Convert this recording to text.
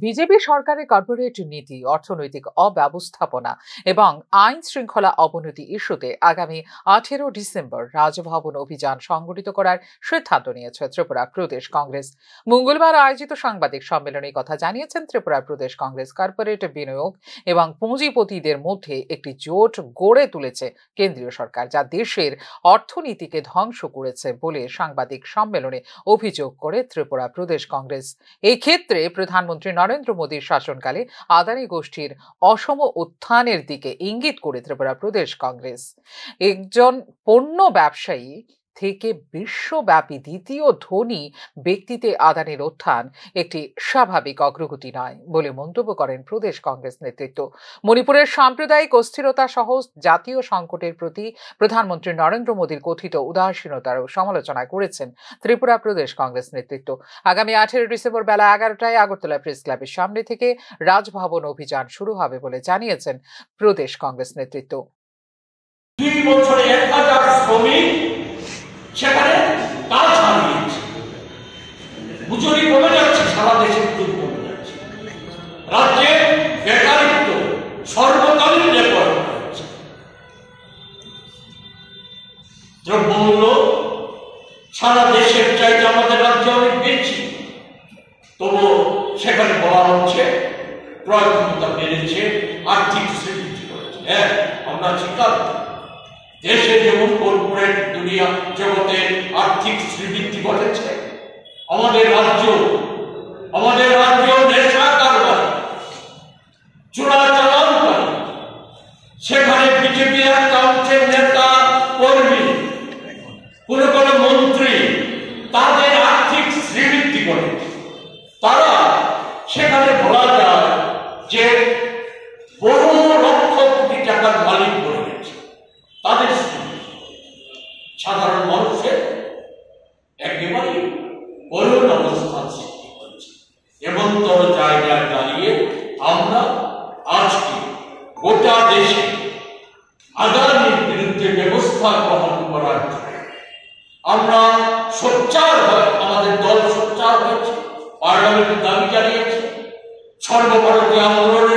BJP সরকারের corporate নীতি, অর্থনৈতিক অব্যবস্থাপনা এবং আইন শৃঙ্খলা অবনতি ইস্যুতে আগামী 18 ডিসেম্বর রাজভবন অভিযান সংগঠিত করার সিদ্ধান্ত নিয়েছে ত্রিপুরা প্রদেশ কংগ্রেস। মঙ্গলবার আয়োজিত সাংবাদিক সম্মেলনে কথা জানিয়েছেন ত্রিপুরা প্রদেশ কংগ্রেস। কর্পোরেট বিনিয়োগ এবং পুঁজিপতিদের মধ্যে একটি জোট গড়ে তুলেছে কেন্দ্রীয় সরকার, যা দেশের অর্থনীতিকে ধ্বংস করেছে বলে সাংবাদিক সম্মেলনে অভিযোগ করে ত্রিপুরা প্রদেশ কংগ্রেস। এই ক্ষেত্রে প্রধানমন্ত্রী নরেন্দ্র মোদীর শাসনকালে আদানি গোষ্ঠীর অসম উত্থানের দিকে ইঙ্গিত করে ত্রিপুরা প্রদেশ কংগ্রেস একজন পণ্য ব্যবসায়ী থেকে বিশ্বব্যাপী দ্বিতীয় ধনী ব্যক্তিতে আদানির উত্থান একটি স্বাভাবিক অগ্রগতি নয় বলে মন্তব্য করেন প্রদেশ কংগ্রেস নেতৃত্ব। মণিপুরের সাম্প্রদায়িক অস্থিরতা সহ জাতীয় সংকটের প্রতি প্রধানমন্ত্রী নরেন্দ্র মোদীর কথিত উদাসীনতারও সমালোচনা করেছেন ত্রিপুরা প্রদেশ কংগ্রেস নেতৃত্ব। আগামী 18 ডিসেম্বর বেলা 11টায় আগরতলা প্রেস ক্লাবের সামনে থেকে রাজভবন অভিযান শুরু হবে বলে জানিয়েছেন প্রদেশ কংগ্রেস নেতৃত্ব। 2 বছরে 1000 শ্রমিক সেখানে কাজ হারিয়েছে, মজুরি কমে যাচ্ছে, সারা দেশে মজুরি কমে যাচ্ছে, রাজ্যে বেকারিত্ব সর্বকালীন রেকর্ড হয়েছে, দ্রব্যমূল্য সারা দেশের চাইতে আমাদের রাজ্যে অনেক বেশি, তবু সেখানে বলা হচ্ছে ক্রয় ক্ষমতা বেড়েছে, আর্থিক শ্রীবৃদ্ধি করেছে। হ্যাঁ, আমরা স্বীকার করি, দেশে যেমন কর্পোরেট দুনিয়া জগতে আর্থিক শ্রীবৃদ্ধি ঘটেছে, আমাদের রাজ্য নেশা কারবারি, চোরাচালানকারী, সেখানে বিজেপি একাংশের নেতা কর্মী, কোন মন্ত্রী, তাদের আর্থিক শ্রীবৃদ্ধি ঘটেছে। তারা সেখানে বলা যায় যে বহু লক্ষ কোটি টাকার মালিক বলে গেছে। তাদের সাধারণ মানুষের একেবারে করুণ অবস্থার সৃষ্টি করেছে। এমনতর জায়গায় দাঁড়িয়ে আমরা আজকে গোটা দেশে আদানির বিরুদ্ধে ব্যবস্থা গ্রহণ করার জন্য আমরা সোচ্চার হয়ে, আমাদের দল সোচ্চার হয়েছে, পার্লামেন্টে দাবি জানিয়েছে, সর্বভারতীয় আন্দোলনের